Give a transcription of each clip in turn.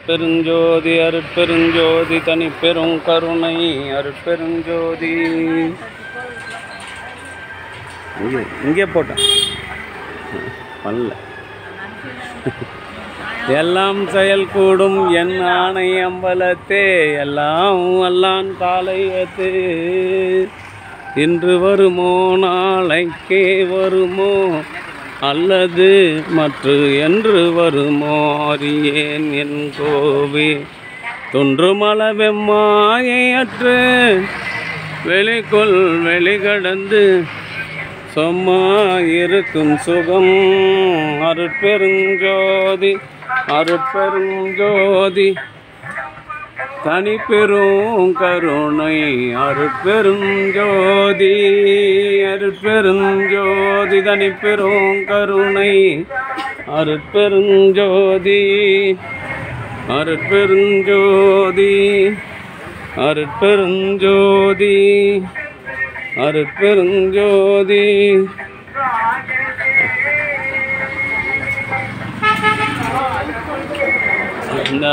அருட்பெருஞ்சோதி அருட்பெருஞ்சோதி தனி பெரும் கருணை அருட்பெருஞ்சோதி. இங்கே போட்டேன் பண்ணல. எல்லாம் செயல் கூடும் என் ஆணை அம்பலத்தே எல்லாம் வல்லான் காலையத்து. இன்று வருமோ நாளைக்கே வருமோ அல்லது மற்ற என்று வருமோ அறியேன் என் கோவே. தொன்றுமல வெம்மாயற்று வெளிக்குள் வெளிகடந்து சொம்மா இருக்கும் சுகம் அருட்பெருஞ்சோதி அருட்பெருஞ்சோதி தனி பெரும் கருணை அருட்பெருஞ்சோதி அருட்பெருஞ்சோதி தனி பெரும் கருணை அருட்பெருஞ்சோதி அருட்பெருஞ்சோதி அருட்பெருஞ்சோதி அருட்பெருஞ்சோதி. இந்த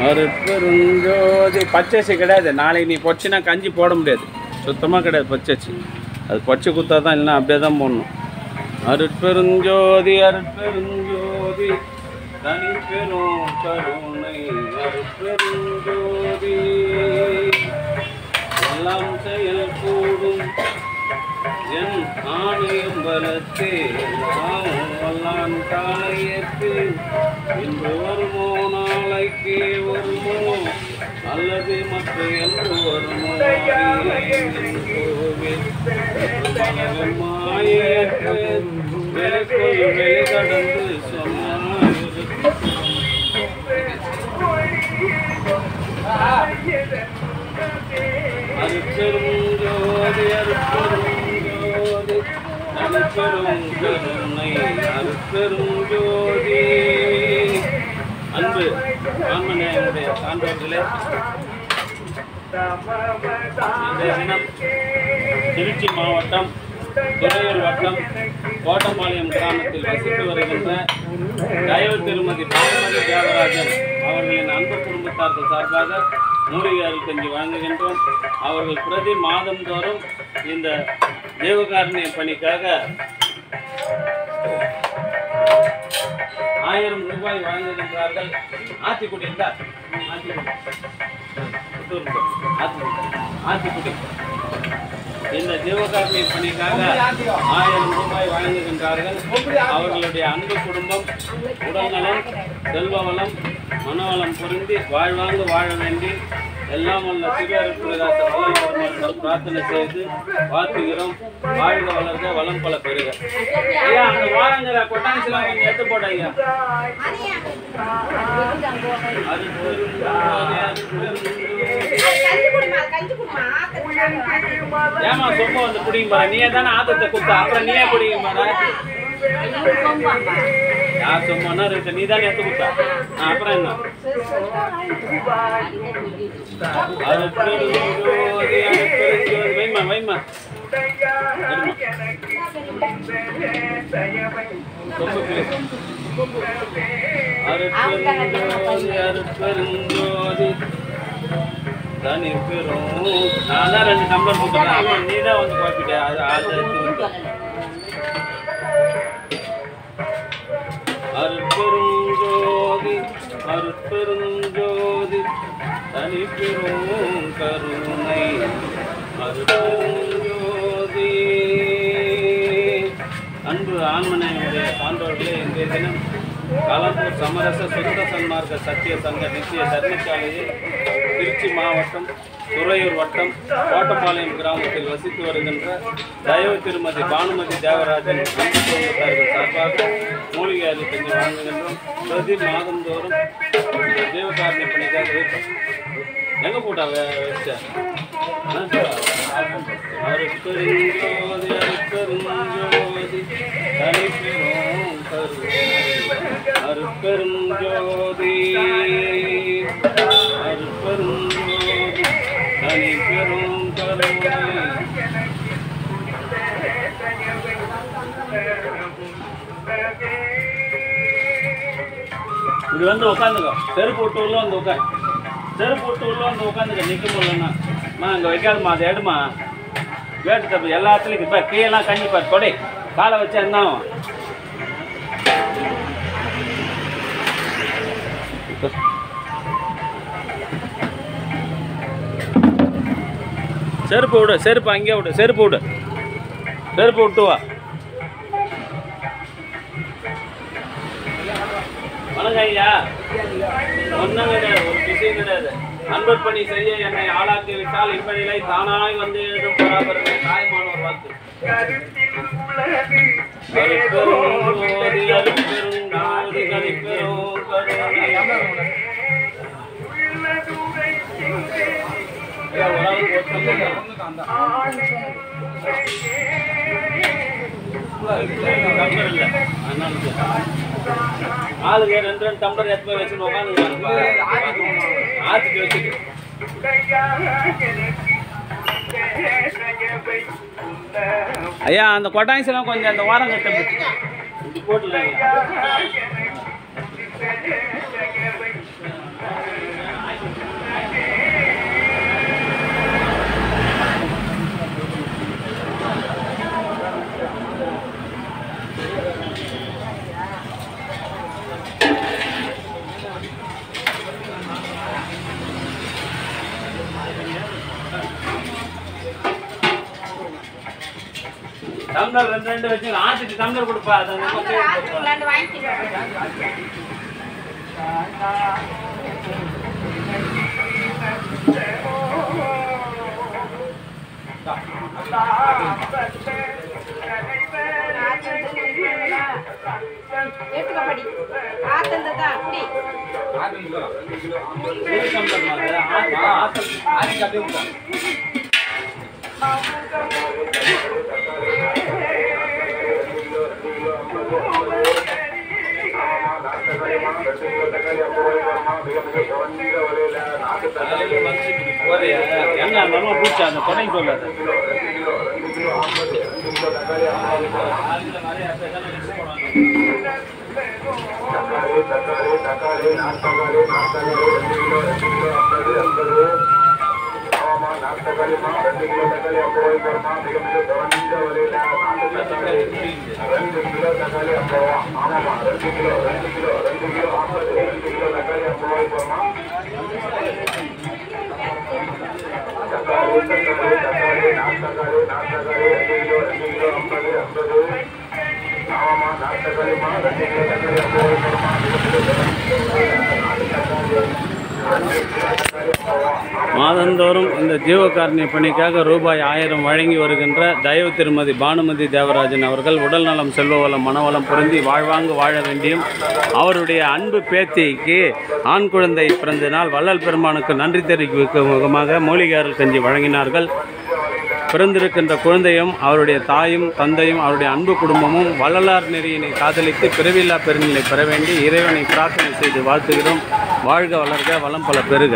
அருட்பெருஞ்சோதி பச்சரிசி கிடையாது. நாளைக்கு நீ பொச்சினா கஞ்சி போட முடியாது, சுத்தமாக கிடையாது பச்சரிசி. அது பச்சை குத்தா தான், இல்லைன்னா அப்படியே தான் போடணும். அருட்பெருஞ்சோதி அருட்பெருஞ்சோதி தனி பெரும் கருணை அருட்பெருஞ்சோதி. எல்லாம் செயல் கூடும் என் ஆணையம் பலத்தே வல்லான் காலையத்து. இன்று வருமோ நாளைக்கே வருமோ அல்லது மற்ற என்று வருமோ கோவில் மாயற்று வெளிக்குள் வெளிகடந்து சொன்னார் அருட்பெருஞ்சோதி அருட்பெருஞ்சோதி தனிப்பெரும் கருணை அருட்பெருஞ்சோதி. அன்பு ஆன்மநேயனுடைய சான்றோர்களே, இன்றைய தினம் திருச்சி மாவட்டம் துறையூர் வட்டம் கோட்டம்பாளையம் கிராமத்தில் வசித்து வருகின்ற தயவு திருமதி பானுமதி தேவராஜன் அவர்களின் அன்பு குடும்பத்தார்கள் சார்பாக மூலிகை அருட்கஞ்சி வழங்குகின்றோம். அவர்கள் பிரதி மாதந்தோறும் இந்த தேவகாருண்ய பணிக்காக 1000 ரூபாய் வழங்குகின்றார்கள். ஆத்திக்குடி இருந்தார், ஆத்திக்குடி இந்த தேவகாருண்ய பணிக்காக 1000 ரூபாய் வழங்குகின்றார்கள். அவர்களுடைய அன்பு குடும்பம் உடல்நலம் செல்வவளம் மனவளம் பொருந்தி வாழ்வாங்கு வாழ வேண்டி எல்லாம் வல்ல சிவருக்குதாசர் பிரார்த்தனை செய்து வாழ்த்துகிறோம். வாழ்க வளர்க வளம் பல பெருக. ஐயா அந்த வாரங்கிற கொட்டான்சிலாம் கொஞ்சம் எடுத்து போட்டாங்க. ஏமா சொம்ப வந்து குடிங்க, நீயே தானே ஆத்தத்தை கொடுத்தா, அப்புறம் நீயே குடிங்க மாடா. யார் சொன்னா இருக்கு, நீ தானே எடுத்து கொடுத்தா, அப்புறம் என்ன? வைமா வைமா அருட்பெருஞ்சோதி தனி பெரும். நான் தான் 2 நம்பர் கொடுத்துறேன், அப்புறம் நீ தான் வந்து குழப்பிட்ட. அருட்பெருஞ்சோதி அருட்பெருஞ்சோதி தனி பெரும் கருணை அருட்பெருஞ்சோதி. அன்பு ஆன்மநேயனுடைய சான்றோர்களே, இன்றைய தினம் காலம்பூர் சமரச சுத்த சன்மார்க்க சத்திய சங்க நித்திய தர்மசாலையில் திருச்சி மாவட்டம் துறையூர் வட்டம் கோட்டம்பாளையம் கிராமத்தில் வசித்து வருகின்ற தயவு திருமதி பானுமதி தேவராஜன் அன்பு குடும்பத்தார்கள் சார்பாக மூலிகை அருட்கஞ்சி வழங்குகின்றோம். பிரதி மாதந்தோறும் தேவகாருண்ய பணிக்காக எங்க போட்டா வச்ச அருட்பெருஞ்சோதி அருட்பெருஞ்சோதி தனி பெரும் கருணை அருட்பெருஞ்சோதி அருட்பெருஞ்சோதி தனி பெரும் கருணை இப்படி வந்து உட்காந்துக்கோ. செருப்பு விட்டு உள்ள வந்து உட்காந்து, செருப்பு விட்டு உள்ள வந்து உட்காந்துக்க. நிற்க முடியலன்னா அங்கே வைக்காதுமா, அதை எடுமா. வேட்டு தப்பு எல்லாத்துலையும் இப்போ கீழெல்லாம் கண்டிப்பாக கொடை காலை வச்சா என்ன ஆகும்? செருப்பு விடு, செருப்பு அங்கே விடு, செருப்பு விடு, செருப்பு விட்டு வா. வணக்கம் ஐயா. ஒன்றும் கிடையாது, ஒரு விஷயம் கிடையாது. அன்பு பணி செய்ய என்னை ஆளாக்கி விட்டால் இப்படிலை தானாய் வந்து எழுதும் பராபரமே தாய்மானோர் வாக்கு. ஆளுக்கு 2 டம்ளர் எப்போ வச்சுன்னு உட்காந்து ஆத்துக்கு வச்சுட்டு ஐயா அந்த கொட்டாங்ஸ் எல்லாம் கொஞ்சம் அந்த வாரம் கட்ட போட்டுல டம்ளர் 2 வச்சு ஆட்டுக்கு டம்ளர் கொடுப்பா. என்ன நல்லா பூச்சா அந்த தொடங்கி சொல்லாது. மாதந்தோறும் இந்த ஜீவகாருண்ய பணிக்காக ரூபாய் 1000 வழங்கி வருகின்ற தயவு திருமதி பானுமதி தேவராஜன் அவர்கள் உடல் நலம், செல்வ வளம், மனவளம் பொருந்தி வாழ்வாங்கு வாழ வேண்டியும் அவருடைய அன்பு பேத்திக்கு ஆண் குழந்தை பிறந்த நாள் வள்ளல் பெருமானுக்கு நன்றி தெரிவிக்கும் முகமாக மூலிகை அருள் கஞ்சி வழங்கினார்கள். பிறந்திருக்கின்ற குழந்தையும் அவருடைய தாயும் தந்தையும் அவருடைய அன்பு குடும்பமும் வள்ளலார் நெறியினை காதலித்து பிறவில்லா பெருநிலை பெற வேண்டி இறைவனை பிரார்த்தனை செய்து வாழ்த்துகிறோம். வாழ்க வளர்க, வளம் பல பெருக.